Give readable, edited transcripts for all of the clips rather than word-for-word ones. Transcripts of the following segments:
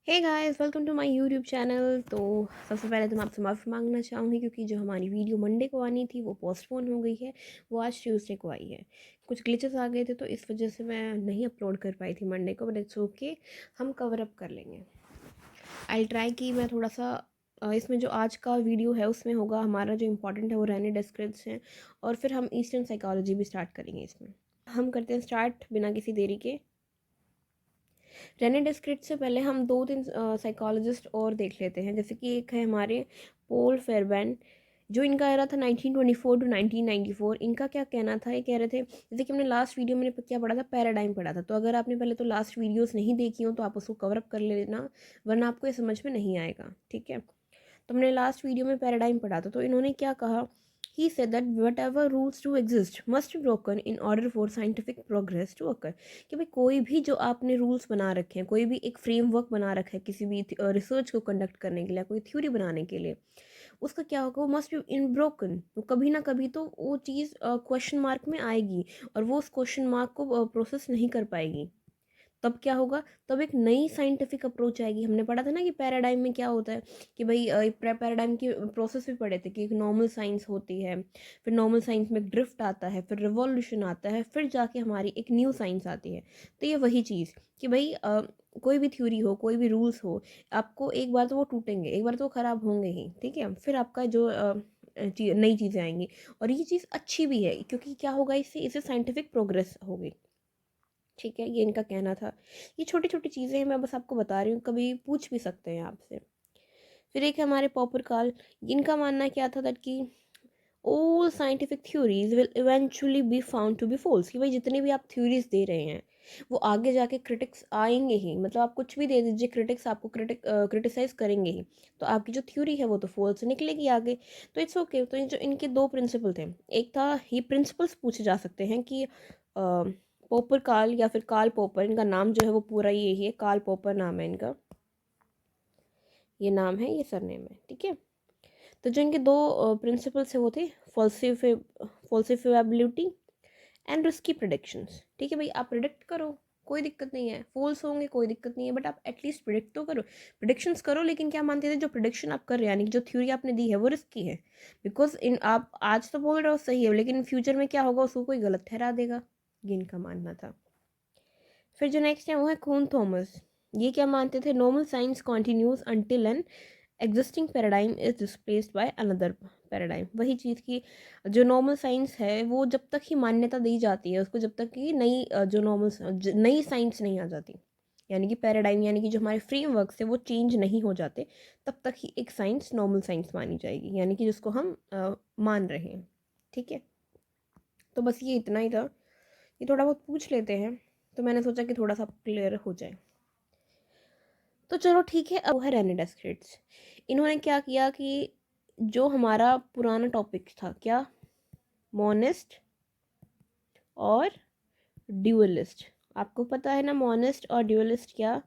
Hey guys, welcome to my YouTube channel. तो सबसे पहले तो मैं आपसे माफ़ी मांगना चाहूँगी क्योंकि जो हमारी वीडियो मंडे को आनी थी वो पोस्टपोन हो गई है। वो आज ट्यूसडे को आई है। कुछ ग्लिचेस आ गए थे तो इस वजह से मैं नहीं अपलोड कर पाई थी मंडे को, बट इट्स ओके, हम कवर अप कर लेंगे। आई ट्राई कि मैं थोड़ा सा इसमें जो आज का वीडियो है उसमें होगा हमारा जो इम्पोर्टेंट है वो रेने डेस्क्रिप्ट्स हैं, और फिर हम ईस्टर्न साइकोलॉजी भी स्टार्ट करेंगे। इसमें हम करते हैं स्टार्ट बिना किसी देरी के। रेने डिस्क्रिट से पहले हम दो तीन साइकोलॉजिस्ट और देख लेते हैं। जैसे कि एक है हमारे पोल फेरबैन, जो इनका एरा था 1924 टू 1994। इनका क्या कहना था, ये कह रहे थे, जैसे कि हमने लास्ट वीडियो में क्या पढ़ा था, पैराडाइम पढ़ा था। तो अगर आपने पहले तो लास्ट वीडियोस नहीं देखी हो तो आप उसको कवर अप कर लेना, वरना आपको ये समझ में नहीं आएगा। ठीक है, तो हमने लास्ट वीडियो में पैराडाइम पढ़ा था। तो इन्होंने क्या कहा, ही said that whatever rules to exist must be broken in order for scientific progress to occur। कि भाई कोई भी जो आपने रूल्स बना रखे हैं, कोई भी एक फ्रेमवर्क बना रखा है किसी भी रिसर्च को कंडक्ट करने के लिए, कोई थ्योरी बनाने के लिए, उसका क्या होगा, वो मस्ट बी इन ब्रोकन। तो कभी ना कभी तो वो चीज़ क्वेश्चन मार्क में आएगी, और वो उस क्वेश्चन मार्क को प्रोसेस नहीं कर पाएगी। तब क्या होगा, तब एक नई साइंटिफिक अप्रोच आएगी। हमने पढ़ा था ना कि पैराडाइम में क्या होता है, कि भाई पैराडाइम की प्रोसेस भी पढ़े थे कि एक नॉर्मल साइंस होती है, फिर नॉर्मल साइंस में ड्रिफ्ट आता है, फिर रिवॉल्यूशन आता है, फिर जाके हमारी एक न्यू साइंस आती है। तो ये वही चीज़ कि भाई कोई भी थ्योरी हो, कोई भी रूल्स हो, आपको एक बार तो वो टूटेंगे, एक बार तो वो ख़राब होंगे ही। ठीक है, फिर आपका जो नई चीज़ें आएंगी, और ये चीज़ अच्छी भी है क्योंकि क्या होगा, इससे इससे साइंटिफिक प्रोग्रेस होगी। ठीक है, ये इनका कहना था। ये छोटी छोटी चीज़ें हैं, मैं बस आपको बता रही हूँ, कभी पूछ भी सकते हैं आपसे। फिर एक है हमारे पॉपर काल। इनका मानना क्या था दैट कि all scientific theories will eventually be found to be false. कि भाई जितनी भी आप थ्योरीज दे रहे हैं वो आगे जाके क्रिटिक्स आएंगे ही। मतलब आप कुछ भी दे दीजिए, क्रिटिक्स आपको क्रिटिसाइज करेंगे ही, तो आपकी जो थ्योरी है वो तो फॉल्स निकलेगी आगे। तो इट्स ओके। तो ये जो इनके दो प्रिंसिपल थे, एक था, ये प्रिंसिपल्स पूछे जा सकते हैं कि पोपर काल या फिर कार्ल पॉपर, इनका नाम जो है वो पूरा यही है, कार्ल पॉपर नाम है इनका, ये नाम है, ये सरनेम है। ठीक है, तो जो इनके दो प्रिंसिपल्स है वो थे फॉल्सिफिएबिलिटी एंड रिस्की प्रिडिक्शंस। ठीक है भाई, आप प्रिडिक्ट करो, कोई दिक्कत नहीं है, फॉल्स होंगे कोई दिक्कत नहीं है, बट आप एटलीस्ट प्रिडिक्ट तो करो, प्रिडिक्शंस करो। लेकिन क्या मानते थे, जो प्रिडिक्शन आप कर रहे हैं, यानी कि जो थ्योरी आपने दी है वो रिस्की है, बिकॉज इन आप आज तो बोल रहे हो सही है, लेकिन फ्यूचर में क्या होगा उसको कोई गलत ठहरा देगा। ये इनका मानना था। फिर जो नेक्स्ट है वो है खून थॉमस। ये क्या मानते थे, normal science continues until an existing paradigm is displaced by another paradigm. वही चीज़ की जो नॉर्मल साइंस है वो जब तक ही मान्यता दी जाती है उसको, जब तक कि नई जो नई साइंस नहीं आ जाती, यानी कि पैराडाइम, यानी कि जो हमारे फ्रेमवर्क है वो चेंज नहीं हो जाते, तब तक ही एक साइंस नॉर्मल साइंस मानी जाएगी, यानी कि जिसको हम मान रहे हैं। ठीक है, तो बस ये इतना ही था। ये थोड़ा बहुत पूछ लेते हैं, तो मैंने सोचा कि थोड़ा सा क्लियर हो जाए। तो चलो ठीक है, अब वो है रेने डेस्क्रिप्ट्स। इन्होंने क्या किया कि जो हमारा पुराना टॉपिक था, क्या, मोनिस्ट और ड्यूअलिस्ट। आपको पता है ना मोनिस्ट और ड्यूअलिस्ट क्या,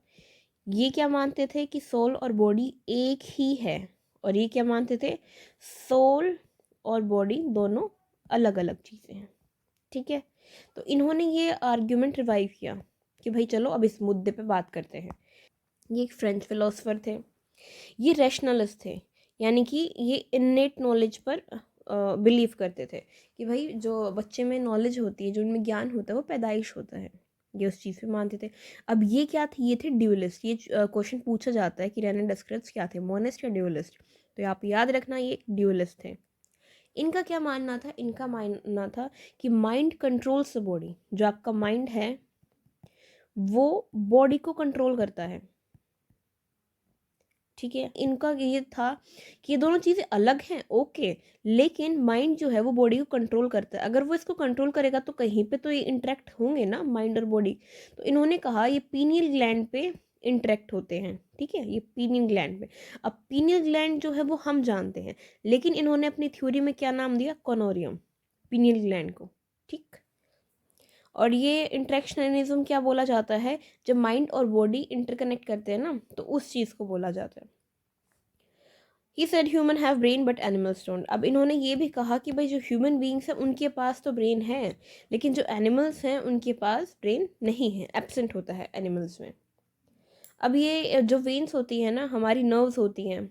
ये क्या मानते थे कि सोल और बॉडी एक ही है, और ये क्या मानते थे, सोल और बॉडी दोनों अलग अलग चीज़ें हैं। ठीक है, तो इन्होंने ये आर्ग्यूमेंट रिवाइव किया कि भाई चलो अब इस मुद्दे पे बात करते हैं। ये एक फ्रेंच फिलोसफर थे, ये रैशनलिस्ट थे, यानी कि ये इन्नेट नॉलेज पर बिलीव करते थे कि भाई जो बच्चे में नॉलेज होती है, जो उनमें ज्ञान होता है वो पैदाइश होता है, ये उस चीज़ पे मानते थे। अब ये क्या थे, ये थे ड्यूलिस्ट। ये क्वेश्चन पूछा जाता है कि रेने डेस्क्रिप्ट्स क्या थे, मोनिस्ट या ड्यूलिस्ट, तो आप याद रखना ये ड्यूलिस्ट थे। इनका क्या मानना था, इनका मानना था कि माइंड कंट्रोल्स द बॉडी। जो आपका माइंड है वो बॉडी को कंट्रोल करता है। ठीक है, इनका ये था कि ये दोनों चीज़ें अलग हैं, ओके, लेकिन माइंड जो है वो बॉडी को कंट्रोल करता है। अगर वो इसको कंट्रोल करेगा तो कहीं पे तो ये इंटरेक्ट होंगे ना, माइंड और बॉडी। तो इन्होंने कहा ये पीनियल ग्लैंड पे इंटरेक्ट होते हैं। ठीक है, ये पीनियल ग्लैंड पे। अब पीनियल ग्लैंड जो है वो हम जानते हैं, लेकिन इन्होंने अपनी थ्योरी में क्या नाम दिया, कॉनोरियम, पीनियल ग्लैंड को। ठीक, और ये इंट्रैक्शनलिज्म क्या बोला जाता है, जब माइंड और बॉडी इंटरकनेक्ट करते हैं ना, तो उस चीज़ को बोला जाता है। He said human have brain but animals don't. अब इन्होंने ये भी कहा कि भाई जो ह्यूमन बींग्स हैं उनके पास तो ब्रेन है, लेकिन जो एनिमल्स हैं उनके पास ब्रेन नहीं है, एब्सेंट होता है एनिमल्स में। अब ये जो वेन्स होती हैं ना, हमारी नर्व्स होती हैं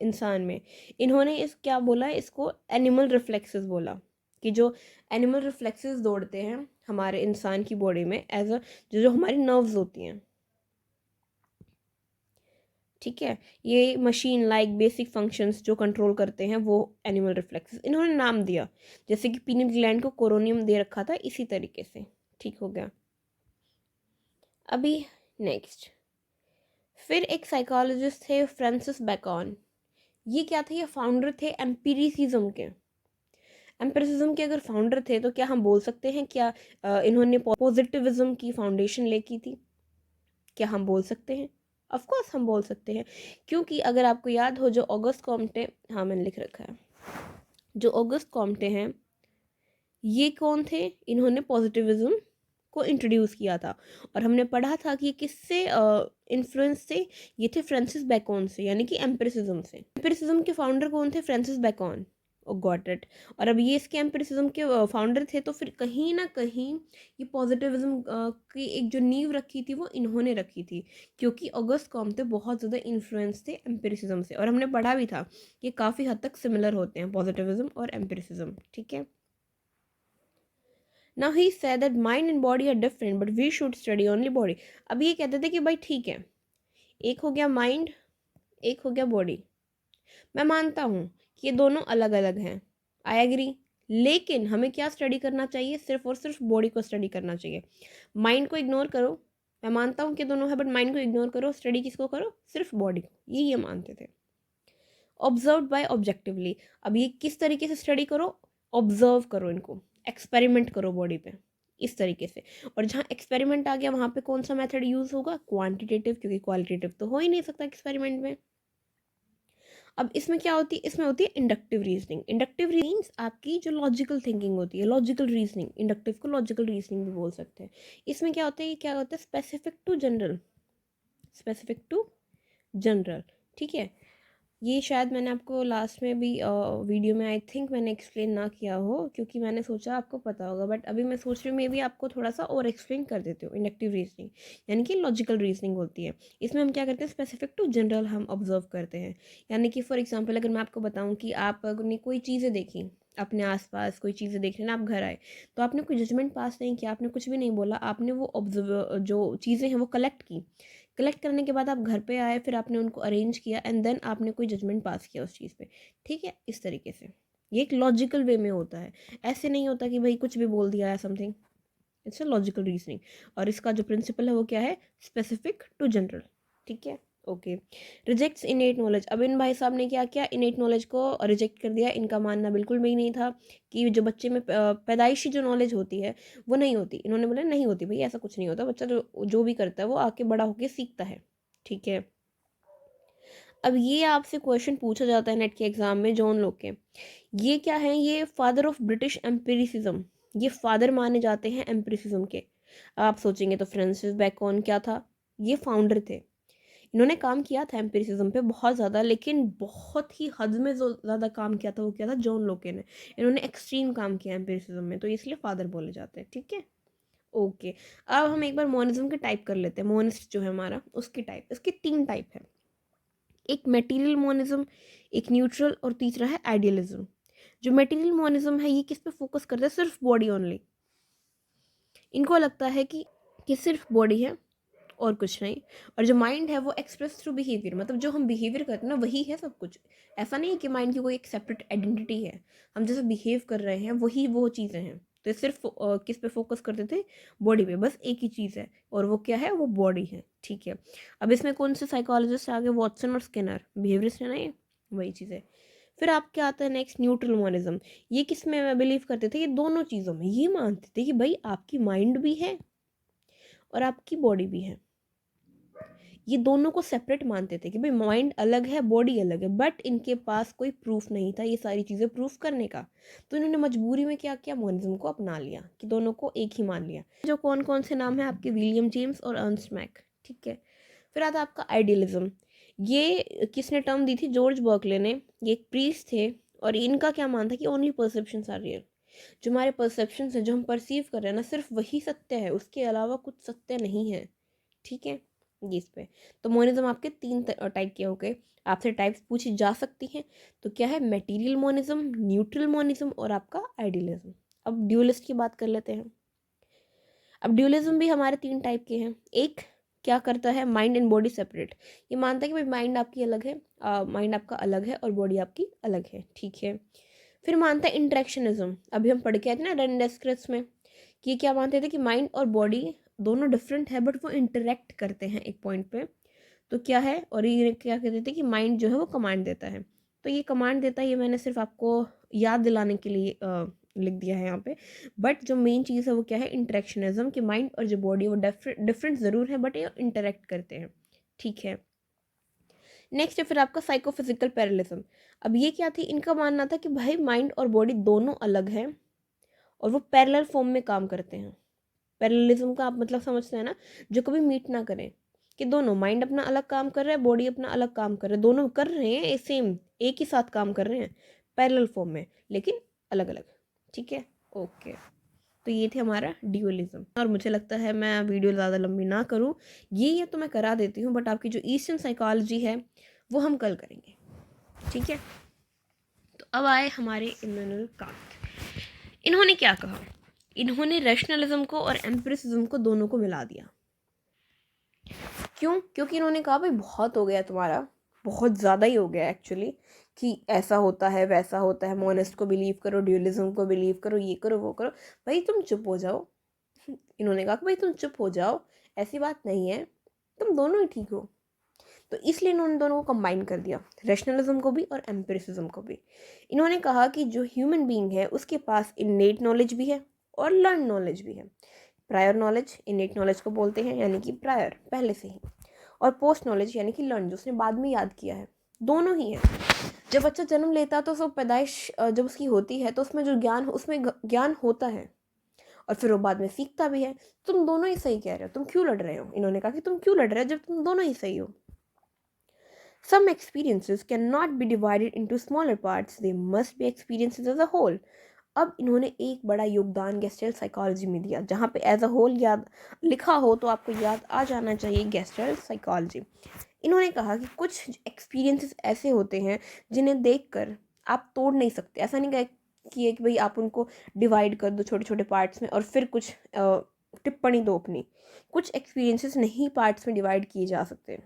इंसान में, इन्होंने इस क्या बोला है, इसको एनिमल रिफ्लेक्सेस बोला, कि जो एनिमल रिफ्लेक्सेस दौड़ते हैं हमारे इंसान की बॉडी में एज अ जो जो हमारी नर्व्स होती हैं, ठीक है, ये मशीन लाइक बेसिक फंक्शंस जो कंट्रोल करते हैं वो एनिमल रिफ्लेक्सेस, इन्होंने नाम दिया, जैसे कि पीनियल ग्लैंड को कोरोनियम दे रखा था, इसी तरीके से। ठीक हो गया। अभी नेक्स्ट, फिर एक साइकोलॉजिस्ट थे फ्रांसिस बेकन। ये क्या थे, ये फाउंडर थे एम्पिरिसिज्म के। एम्पिरिसिज्म के अगर फाउंडर थे तो क्या हम बोल सकते हैं क्या इन्होंने पॉजिटिविज्म की फाउंडेशन ले की थी? क्या हम बोल सकते हैं? ऑफ कोर्स हम बोल सकते हैं, क्योंकि अगर आपको याद हो जो ऑगस्ट कॉम्टे, हाँ मैंने लिख रखा है, जो ऑगस्ट कॉम्टे हैं ये कौन थे, इन्होंने पॉजिटिविज्म को इंट्रोड्यूस किया था। और हमने पढ़ा था कि ये किससे इन्फ्लुएंस थे, ये थे फ्रांसिस बेकन से, यानी कि एम्पिरिसिज्म से। एम्पिरिसिज्म के फाउंडर कौन थे, Francis Bacon. Oh got it. और अब ये इसके एम्पिरिसिज्म के फाउंडर थे, तो फिर कहीं ना कहीं ये पॉजिटिविज्म की एक जो नींव रखी थी वो इन्होंने रखी थी, क्योंकि ऑगस्ट कॉम्टे बहुत ज़्यादा इन्फ्लुएंस थे एम्पिरिसिज्म से। और हमने पढ़ा भी था कि काफ़ी हद तक सिमिलर होते हैं पॉजिटिविज्म और एम्पिरिसिज्म, ठीक है। Now he said that mind and body are different, but we should study only body. अब ये कहते थे कि भाई ठीक है, एक हो गया माइंड, एक हो गया बॉडी, मैं मानता हूँ कि ये दोनों अलग अलग हैं, आई एग्री, लेकिन हमें क्या स्टडी करना चाहिए, सिर्फ और सिर्फ बॉडी को स्टडी करना चाहिए। माइंड को इग्नोर करो, मैं मानता हूँ कि दोनों है, बट माइंड को इग्नोर करो, स्टडी किसको करो, सिर्फ बॉडी को, ये मानते थे। ऑब्जर्व बाय ऑब्जेक्टिवली, अब ये किस तरीके से स्टडी करो, ऑब्जर्व करो, इनको एक्सपेरिमेंट करो बॉडी पे, इस तरीके से। और जहाँ एक्सपेरिमेंट आ गया वहाँ पे कौन सा मेथड यूज़ होगा, क्वांटिटेटिव, क्योंकि क्वालिटेटिव तो हो ही नहीं सकता एक्सपेरिमेंट में। अब इसमें क्या होती है, इसमें होती है इंडक्टिव रीजनिंग। इंडक्टिव रीजनिंग आपकी जो लॉजिकल थिंकिंग होती है, लॉजिकल रीजनिंग, इंडक्टिव को लॉजिकल रीजनिंग भी बोल सकते हैं। इसमें क्या होता है, क्या होता है, specific to general, specific to general, ठीक है। ये शायद मैंने आपको लास्ट में भी वीडियो में आई थिंक मैंने एक्सप्लेन ना किया हो, क्योंकि मैंने सोचा आपको पता होगा, बट अभी मैं सोच रही हूँ मे भी आपको थोड़ा सा और एक्सप्लेन कर देती हूँ। इंडक्टिव रीजनिंग यानी कि लॉजिकल रीजनिंग होती है। इसमें हम क्या करते हैं, स्पेसिफिक टू जनरल हम ऑब्जर्व करते हैं। यानी कि फॉर एग्जाम्पल अगर मैं आपको बताऊँ कि आपने कोई चीज़ें देखी, अपने आसपास कोई चीज़ें देख रहे हैं, आप घर आए, तो आपने कोई जजमेंट पास नहीं किया, आपने कुछ भी नहीं बोला, आपने वो ऑब्जर्व जो चीज़ें हैं वो कलेक्ट की। कलेक्ट करने के बाद आप घर पे आए, फिर आपने उनको अरेंज किया एंड देन आपने कोई जजमेंट पास किया उस चीज़ पे, ठीक है, इस तरीके से। ये एक लॉजिकल वे में होता है, ऐसे नहीं होता कि भाई कुछ भी बोल दिया है something, it's a logical reasoning. और इसका जो प्रिंसिपल है वो क्या है, स्पेसिफिक टू जनरल, ठीक है, ओके। रिजेक्ट्स इनेट नॉलेज, अब इन भाई साहब ने क्या किया, इनेट नॉलेज को रिजेक्ट कर दिया। इनका मानना बिल्कुल भी नहीं था कि जो बच्चे में पैदाइशी जो नॉलेज होती है वो नहीं होती। इन्होंने बोला नहीं होती भाई, ऐसा कुछ नहीं होता, बच्चा जो जो भी करता है वो आके बड़ा होके सीखता है, ठीक है। अब ये आपसे क्वेश्चन पूछा जाता है नेट के एग्जाम में, जॉन लोग के, ये क्या है, ये फादर ऑफ ब्रिटिश एम्पिरिसिज्म, ये फादर माने जाते हैं एम्पिरिसिज्म के। आप सोचेंगे तो फ्रांसिस बेकन क्या था, ये फाउंडर थे। इन्होंने काम किया था एम्पिरिसिज्म पे बहुत ज़्यादा, लेकिन बहुत ही हद में जो ज़्यादा काम किया था वो किया था जॉन लोके ने। इन्होंने एक्सट्रीम काम किया एम्पिरिसिज्म में, तो इसलिए फादर बोले जाते हैं, ठीक है, ओके। अब हम एक बार मोनिज्म के टाइप कर लेते हैं। मोनिस्ट जो है हमारा, उसकी टाइप, इसके 3 टाइप है, एक मेटीरियल मोनिज्म, एक न्यूट्रल, और तीसरा है आइडियलिज्म। जो मेटीरियल मोनिज्म है ये किस पे फोकस करता है, सिर्फ बॉडी ओनली। इनको लगता है कि सिर्फ बॉडी है और कुछ नहीं। और जो माइंड है वो एक्सप्रेस थ्रू बिहेवियर, मतलब जो हम बिहेवियर करते हैं ना वही है सब कुछ। ऐसा नहीं है कि माइंड की कोई एक सेपरेट आइडेंटिटी है, हम जैसे बिहेव कर रहे हैं वही वो चीज़ें हैं। तो ये सिर्फ किस पे फोकस करते थे, बॉडी पे, बस एक ही चीज़ है, और वो क्या है, वो बॉडी है, ठीक है। अब इसमें कौन से साइकोलॉजिस्ट आ गए, वॉटसन और स्किनर, बिहेवियरिस्ट है ना ये, वही चीज़ है। फिर आपके आता है नेक्स्ट न्यूट्रल मोनिज्म। ये किस में बिलीव करते थे, ये दोनों चीज़ों में, ये मानते थे कि भाई आपकी माइंड भी है और आपकी बॉडी भी है। ये दोनों को सेपरेट मानते थे कि भाई माइंड अलग है, बॉडी अलग है, बट इनके पास कोई प्रूफ नहीं था ये सारी चीज़ें प्रूफ करने का। तो इन्होंने मजबूरी में क्या किया, मोनिज्म को अपना लिया, कि दोनों को एक ही मान लिया। जो कौन कौन से नाम है आपके, विलियम जेम्स और अर्नस्ट मैक, ठीक है। फिर आता है आपका आइडियलिज्म। ये किसने टर्म दी थी, जॉर्ज बर्कले ने। ये एक प्रीस्ट थे, और इनका क्या मानता कि ओनली परसेप्शंस आर रियल। जो हमारे परसेप्शंस है, जो हम परसीव कर रहे हैं ना, सिर्फ वही सत्य है, उसके अलावा कुछ सत्य नहीं है, ठीक है। ये इस पे। तो मोनिज्म आपके 3 टाइप के हो गए, आपसे टाइप्स पूछी जा सकती हैं। तो क्या है, मटेरियल मोनिज्म, न्यूट्रल मोनिज्म और आपका आइडियलिज्म। अब ड्यूलिस्ट की बात कर लेते हैं। अब ड्यूलिज्म भी हमारे 3 टाइप के हैं। एक क्या करता है, माइंड एंड बॉडी सेपरेट, ये मानता है कि भाई माइंड आपकी अलग है, माइंड आपका अलग है और बॉडी आपकी अलग है, ठीक है। फिर मानता है इंटरेक्शनिज्म, अभी हम पढ़ के आए थे ना रेंडेस्क्रिप्स में, कि क्या मानते थे कि माइंड और बॉडी दोनों डिफरेंट है बट वो इंटरेक्ट करते हैं एक पॉइंट पे। तो क्या है, और ये क्या कहते थे कि माइंड जो है वो कमांड देता है। तो ये कमांड देता है, ये मैंने सिर्फ आपको याद दिलाने के लिए लिख दिया है यहाँ पे। बट जो मेन चीज़ है वो क्या है, इंटरेक्शनिज्म, कि माइंड और जो बॉडी वो डिफरेंट ज़रूर है बट ये इंटरेक्ट करते हैं, ठीक है। नेक्स्ट है फिर आपका साइकोफिजिकल पैरालिज्म। अब ये क्या थी, इनका मानना था कि भाई माइंड और बॉडी दोनों अलग हैं और वो पैरेलल फॉर्म में काम करते हैं। पैरेललिज्म का आप मतलब समझते हैं ना, जो कभी मीट ना करें, कि दोनों माइंड अपना अलग काम कर रहा है, बॉडी अपना अलग काम कर रहा है, दोनों कर रहे हैं सेम, एक ही साथ काम कर रहे हैं पैरेलल फॉर्म में, लेकिन अलग अलग, ठीक है, ओके। तो ये थे हमारा ड्यूअलिज्म। और मुझे लगता है मैं वीडियो ज़्यादा लंबी ना करूँ, ये तो मैं करा देती हूँ, बट आपकी जो ईस्टर्न साइकोलॉजी है वो हम कल करेंगे, ठीक है। तो अब आए हमारे इमैनुअल कांट। इन्होंने क्या कहा, इन्होंने रैशनलिज्म को और एम्पिरिसिज्म को दोनों को मिला दिया। क्यों, क्योंकि इन्होंने कहा भाई बहुत हो गया तुम्हारा, बहुत ज़्यादा ही हो गया एक्चुअली, कि ऐसा होता है वैसा होता है, मोनिस्ट को बिलीव करो, ड्यूअलिज्म को बिलीव करो, ये करो वो करो, भाई तुम चुप हो जाओ। इन्होंने कहा कि भाई तुम चुप हो जाओ, ऐसी बात नहीं है, तुम दोनों ही ठीक हो। तो इसलिए इन्होंने दोनों को कंबाइन कर दिया, रैशनलिज्म को भी और एम्पिरिसिज्म को भी। इन्होंने कहा कि जो ह्यूमन बीइंग है उसके पास इन्नेट नॉलेज भी है और लर्न नॉलेज भी है। प्रायर नॉलेज, इन्नेट नॉलेज को बोलते हैं, यानी कि प्रायर पहले से ही, और पोस्ट नॉलेज यानी कि लर्न, जो उसने बाद में याद किया है, दोनों ही है। जब बच्चा जन्म लेता है तो सब पैदाइश जब उसकी होती है तो उसमें जो ज्ञान, उसमें ज्ञान होता है और फिर वो बाद में सीखता भी है। तुम दोनों ही सही कह रहे हो, तुम क्यों लड़ रहे हो, इन्होंने कहा कि तुम क्यों लड़ रहे हो जब तुम दोनों ही सही हो। Some experiences cannot be divided into smaller parts, they must be experiences as a whole. अब इन्होंने एक बड़ा योगदान गेस्टल साइकोलॉजी में दिया, जहाँ पे एज अ होल याद लिखा हो तो आपको याद आ जाना चाहिए गेस्टल साइकोलॉजी। इन्होंने कहा कि कुछ एक्सपीरियंसेस ऐसे होते हैं जिन्हें देखकर आप तोड़ नहीं सकते। ऐसा नहीं कि भाई आप उनको डिवाइड कर दो छोटे छोटे पार्ट्स में और फिर कुछ टिप्पणी दो अपनी। कुछ एक्सपीरियंसेस नहीं पार्ट्स में डिवाइड किए जा सकते,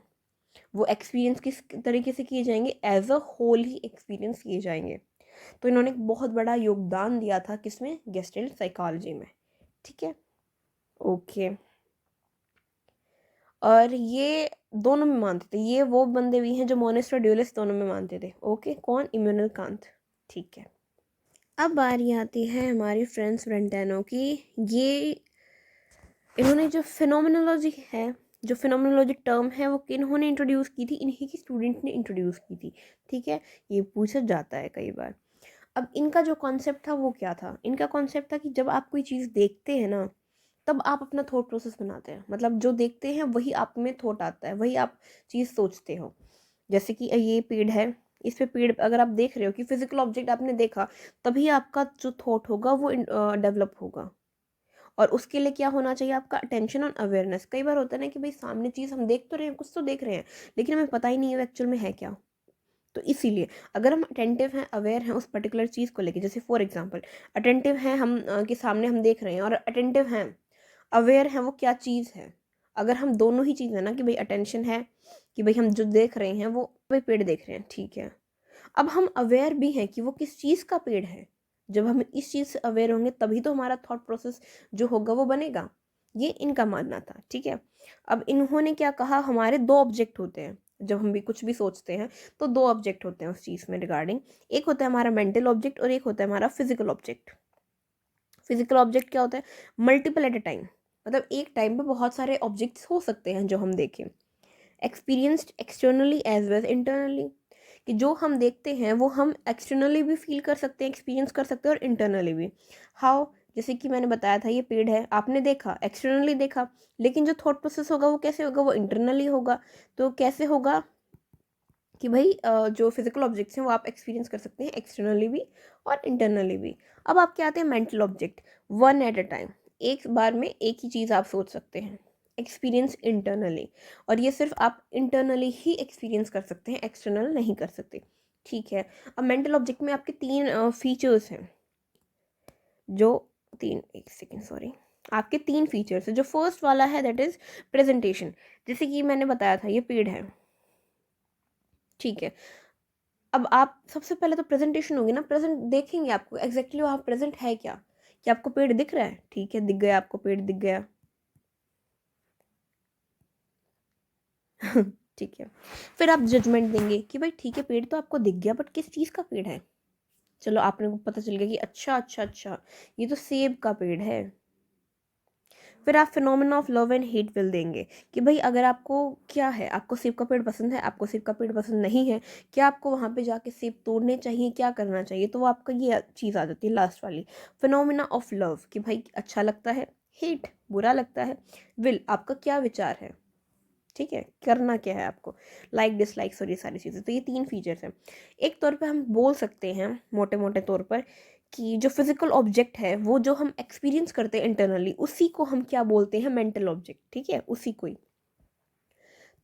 वो एक्सपीरियंस किस तरीके से किए जाएंगे, एज अ होल ही एक्सपीरियंस किए जाएंगे। तो इन्होंने एक बहुत बड़ा योगदान दिया था किसमें, गेस्टल्ट साइकोलॉजी में, ठीक है, ओके। और ये दोनों में मानते थे, ये वो बंदे भी हैं जो मोनिस्ट और ड्यूलिस्ट दोनों में मानते थे, ओके। कौन, इमैनुअल कांत, ठीक है। अब बारी आती है हमारी फ्रेंड्स ब्रेंटानो की। ये इन्होंने जो फिनोमिनोलॉजी है, जो फिनोमिनोलॉजी टर्म है वो किन्होंने इंट्रोड्यूस की थी, इन्हीं की स्टूडेंट ने इंट्रोड्यूस की थी, ठीक है। ये पूछा जाता है कई बार। अब इनका जो कॉन्सेप्ट था वो क्या था, इनका कॉन्सेप्ट था कि जब आप कोई चीज़ देखते हैं ना, तब आप अपना थॉट प्रोसेस बनाते हैं, मतलब जो देखते हैं वही आप में थॉट आता है, वही आप चीज़ सोचते हो। जैसे कि ये पेड़ है, इस पे पेड़ अगर आप देख रहे हो कि फिजिकल ऑब्जेक्ट आपने देखा, तभी आपका जो थॉट होगा वो डेवलप होगा। और उसके लिए क्या होना चाहिए, आपका अटेंशन और अवेयरनेस। कई बार होता है ना कि भाई सामने चीज़ हम देख तो रहे हैं, कुछ तो देख रहे हैं, लेकिन हमें पता ही नहीं है एक्चुअल में है क्या। तो इसीलिए अगर हम अटेंटिव हैं, अवेयर हैं उस पर्टिकुलर चीज़ को लेके, जैसे फॉर एग्जांपल अटेंटिव हैं हम कि सामने हम देख रहे हैं, और अटेंटिव हैं, अवेयर हैं वो क्या चीज़ है। अगर हम दोनों ही चीज़ है ना, कि भाई अटेंशन है कि भाई हम जो देख रहे हैं वो भाई पेड़ देख रहे हैं, ठीक है। अब हम अवेयर भी हैं कि वो किस चीज़ का पेड़ है। जब हम इस चीज़ से अवेयर होंगे तभी तो हमारा थॉट प्रोसेस जो होगा वो बनेगा। ये इनका मानना था, ठीक है। अब इन्होंने क्या कहा, हमारे दो ऑब्जेक्ट होते हैं जब हम भी कुछ भी सोचते हैं, तो दो ऑब्जेक्ट होते हैं उस चीज़ में रिगार्डिंग। एक होता है हमारा मेंटल ऑब्जेक्ट और एक होता है हमारा फिजिकल ऑब्जेक्ट। फिजिकल ऑब्जेक्ट क्या होता है, मल्टीपल एट अ टाइम, मतलब एक टाइम पे बहुत सारे ऑब्जेक्ट्स हो सकते हैं जो हम देखें। Experienced externally as well internally, कि जो हम देखते हैं वो हम एक्सटर्नली भी फील कर सकते हैं, एक्सपीरियंस कर सकते हैं, और इंटरनली भी। हाउ, जैसे कि मैंने बताया था ये पेड़ है, आपने देखा, एक्सटर्नली देखा, लेकिन जो थॉट प्रोसेस होगा वो कैसे होगा, वो इंटरनली होगा। तो कैसे होगा कि भाई जो फिजिकल ऑब्जेक्ट्स हैं वो आप एक्सपीरियंस कर सकते हैं एक्सटर्नली भी और इंटरनली भी। अब आप क्या आते हैं mental object, one at a time, एक बार में एक ही चीज़ आप सोच सकते हैं, एक्सपीरियंस इंटरनली, और ये सिर्फ आप इंटरनली ही एक्सपीरियंस कर सकते हैं, एक्सटर्नल नहीं कर सकते, ठीक है। अब मेंटल ऑब्जेक्ट में आपके तीन फीचर्स हैं, जो तीन, एक सेकेंड सॉरी, आपके तीन फीचर्स है। जो फर्स्ट वाला है दैट इज प्रेजेंटेशन, जैसे कि मैंने बताया था ये पेड़ है, ठीक है। अब आप सबसे पहले तो प्रेजेंटेशन होगी ना, प्रेजेंट देखेंगे आपको एग्जैक्टली वहाँ प्रेजेंट है क्या, कि आपको पेड़ दिख रहा है, ठीक है, दिख गया आपको पेड़ दिख गया ठीक है। फिर आप जजमेंट देंगे कि भाई ठीक है पेड़ तो आपको दिख गया, बट किस चीज़ का पेड़ है, चलो आपने को पता चल गया कि अच्छा अच्छा अच्छा ये तो सेब का पेड़ है। फिर आप phenomena of love and hate will देंगे कि भाई अगर आपको क्या है, आपको सेब का पेड़ पसंद है, आपको सेब का पेड़ पसंद नहीं है, क्या आपको वहाँ पे जाके सेब तोड़ने चाहिए, क्या करना चाहिए, तो वो आपका ये चीज़ आ जाती है लास्ट वाली, फिनोमेना ऑफ लव, कि भाई अच्छा लगता है, हेट बुरा लगता है, विल आपका क्या विचार है, ठीक है, करना क्या है आपको, लाइक डिसलाइक्स और ये सारी चीज़ें। तो ये तीन फीचर्स हैं। एक तौर पे हम बोल सकते हैं मोटे मोटे तौर पर कि जो फिजिकल ऑब्जेक्ट है वो जो हम एक्सपीरियंस करते हैं इंटरनली, उसी को हम क्या बोलते हैं, मेंटल ऑब्जेक्ट, ठीक है, उसी को ही।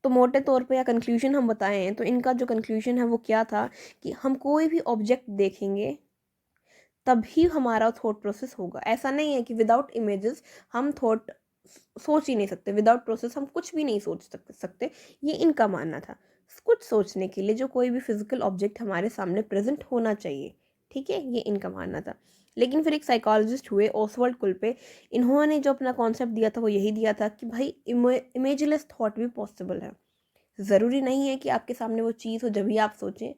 तो मोटे तौर पे या कंक्लूजन हम बताएं हैं, तो इनका जो कंक्लूजन है वो क्या था कि हम कोई भी ऑब्जेक्ट देखेंगे तभी हमारा थॉट प्रोसेस होगा। ऐसा नहीं है कि विदाउट इमेजेस हम थॉट सोच ही नहीं सकते, विदाउट प्रोसेस हम कुछ भी नहीं सोच सकते, ये इनका मानना था। कुछ सोचने के लिए जो कोई भी फिजिकल ऑब्जेक्ट हमारे सामने प्रेजेंट होना चाहिए, ठीक है, ये इनका मानना था। लेकिन फिर एक साइकोलॉजिस्ट हुए ओसवाल्ड कुल्पे, इन्होंने जो अपना कॉन्सेप्ट दिया था वो यही दिया था कि भाई इमेजलेस थॉट भी पॉसिबल है। ज़रूरी नहीं है कि आपके सामने वो चीज़ हो जब भी आप सोचें,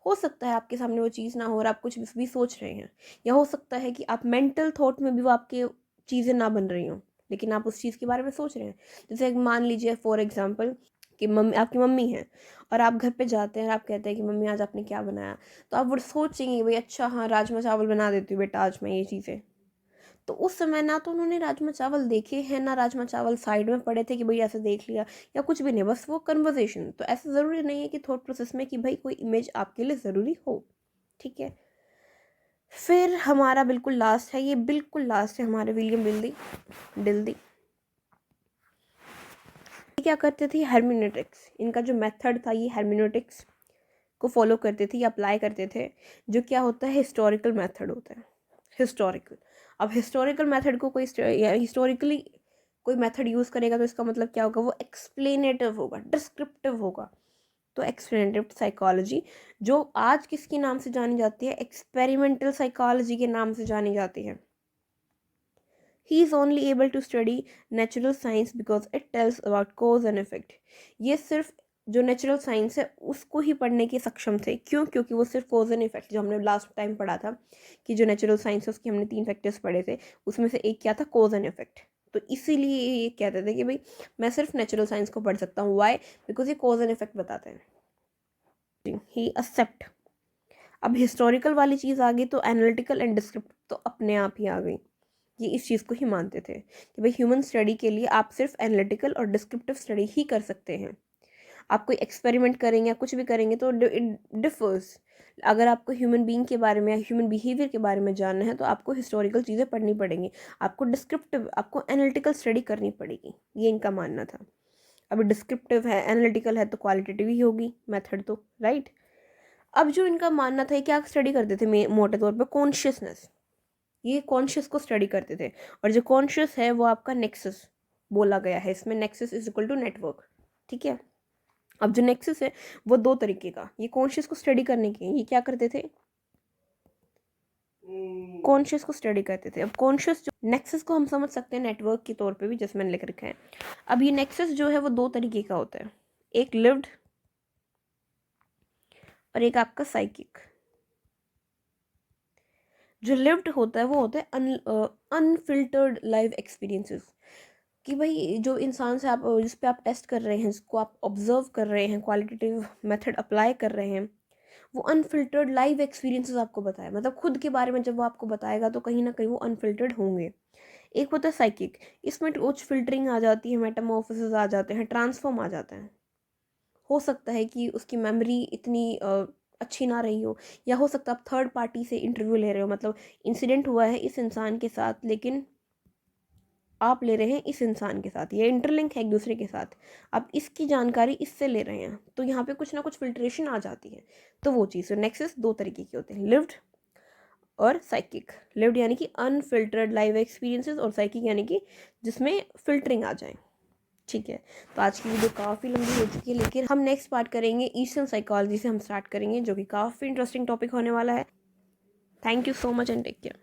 हो सकता है आपके सामने वो चीज़ ना हो और आप कुछ भी सोच रहे हैं, या हो सकता है कि आप मेंटल थॉट में भी वो आपके चीज़ें ना बन रही हों, लेकिन आप उस चीज़ के बारे में सोच रहे हैं। जैसे मान लीजिए फॉर एग्जांपल कि मम्मी, आपकी मम्मी है और आप घर पे जाते हैं और आप कहते हैं कि मम्मी आज आपने क्या बनाया, तो आप वो सोचेंगे भाई अच्छा हाँ राजमा चावल बना देती हूँ बेटा आज मैं ये चीज़ें। तो उस समय ना तो उन्होंने राजमा चावल देखे हैं, ना राजमा चावल साइड में पड़े थे कि भाई ऐसे देख लिया, या कुछ भी नहीं, बस वो कन्वर्सेशन। तो ऐसा ज़रूरी नहीं है कि थॉट प्रोसेस में कि भाई कोई इमेज आपके लिए ज़रूरी हो, ठीक है। फिर हमारा बिल्कुल लास्ट है, ये बिल्कुल लास्ट है हमारे विलियम डिल्डी क्या करते थे, हेर्मेनेutiक्स, इनका जो मेथड था ये हेर्मेनेutiक्स को फॉलो करते थे या अप्लाई करते थे, जो क्या होता है हिस्टोरिकल मेथड होता है, हिस्टोरिकल। अब हिस्टोरिकल मेथड को कोई हिस्टोरिकली कोई मेथड यूज़ करेगा तो इसका मतलब क्या होगा, वो एक्सप्लेनेटिव होगा, डिस्क्रिप्टिव होगा। तो एक्सप्लेनेटिव साइकोलॉजी जो आज किसके नाम से जानी जाती है, एक्सपेरिमेंटल साइकोलॉजी के नाम से जानी जाती है। He is only able to study natural science because it tells about cause and effect. ये सिर्फ जो नेचुरल साइंस है उसको ही पढ़ने के सक्षम थे, क्यों, क्योंकि वो सिर्फ कोज एंड इफेक्ट, जो हमने लास्ट टाइम पढ़ा था कि जो नेचुरल साइंस है उसके हमने 3 फैक्टर्स पढ़े थे, उसमें से एक क्या था, कोज एंड इफेक्ट। तो इसीलिए ये कहते थे कि भाई मैं सिर्फ नेचुरल साइंस को पढ़ सकता हूँ, वाई, बिकॉज ये कोज एंड इफेक्ट बताते हैं। ही एक्सेप्ट। अब हिस्टोरिकल वाली चीज़ आ गई तो एनालिटिकल एंड डिस्क्रिप्टिव तो अपने आप ही आ गई। ये इस चीज़ को ही मानते थे कि भाई ह्यूमन स्टडी के लिए आप सिर्फ एनालिटिकल और डिस्क्रिप्टिव स्टडी ही कर सकते हैं। आप कोई एक्सपेरिमेंट करेंगे या कुछ भी करेंगे तो इट डिफर्स। अगर आपको ह्यूमन बीइंग के बारे में या ह्यूमन बिहेवियर के बारे में जानना है तो आपको हिस्टोरिकल चीज़ें पढ़नी पड़ेंगी, आपको डिस्क्रिप्टिव, आपको एनालिटिकल स्टडी करनी पड़ेगी, ये इनका मानना था। अभी डिस्क्रिप्टिव है, एनालिटिकल है, तो क्वालिटेटिव ही होगी मेथड तो, राइट। अब जो इनका मानना था, क्या स्टडी करते थे मोटे तौर पर, कॉन्शियसनेस, ये कॉन्शियस को स्टडी करते थे। और जो कॉन्शियस है वो आपका नेक्सस बोला गया है, इसमें nexus is equal to network, ठीक है। अब जो नेक्सस है वो दो तरीके का, ये कॉन्शियस को स्टडी करने के ये क्या करते थे, कॉन्शियस को स्टडी करते थे। अब कॉन्शियस जो नेक्सस को हम समझ सकते हैं नेटवर्क के तौर पे भी, जैसे मैंने लिख रखा है। अब ये नेक्सस जो है वो दो तरीके का होता है, एक लिव्ड और एक आपका साइकिक। जो लिव्ड होता है वो होता है अनफिल्टर्ड लाइव एक्सपीरियंसेस, कि भाई जो इंसान से आप जिस पे आप टेस्ट कर रहे हैं, जिसको आप ऑब्जर्व कर रहे हैं, क्वालिटेटिव मेथड अप्लाई कर रहे हैं, वो अनफिल्टर्ड लाइव एक्सपीरियंसेस आपको बताए, मतलब खुद के बारे में जब वो आपको बताएगा तो कहीं ना कहीं वो अनफिल्टर्ड होंगे। एक होता है साइकिक, इसमें कुछ फिल्टरिंग आ जाती है, मेटामॉर्फोसिस आ जाते हैं, ट्रांसफॉर्म आ जाता है। हो सकता है कि उसकी मेमोरी इतनी अच्छी ना रही हो, या हो सकता है आप थर्ड पार्टी से इंटरव्यू ले रहे हो, मतलब इंसिडेंट हुआ है इस इंसान के साथ लेकिन आप ले रहे हैं इस इंसान के साथ, ये इंटरलिंक है एक दूसरे के साथ, आप इसकी जानकारी इससे ले रहे हैं, तो यहाँ पे कुछ ना कुछ फिल्ट्रेशन आ जाती है। तो वो चीज़, नेक्सस दो तरीके के होते हैं, लिव्ड और साइकिक। लिव्ड यानी कि अनफिल्टर्ड लाइव एक्सपीरियंसेस, और साइकिक यानी कि जिसमें फिल्टरिंग आ जाए। ठीक है, तो आज की वीडियो काफ़ी लंबी हो चुकी है, लेकिन हम नेक्स्ट पार्ट करेंगे ईस्टर्न साइकोलॉजी से हम स्टार्ट करेंगे, जो कि काफ़ी इंटरेस्टिंग टॉपिक होने वाला है। Thank you so much and take care.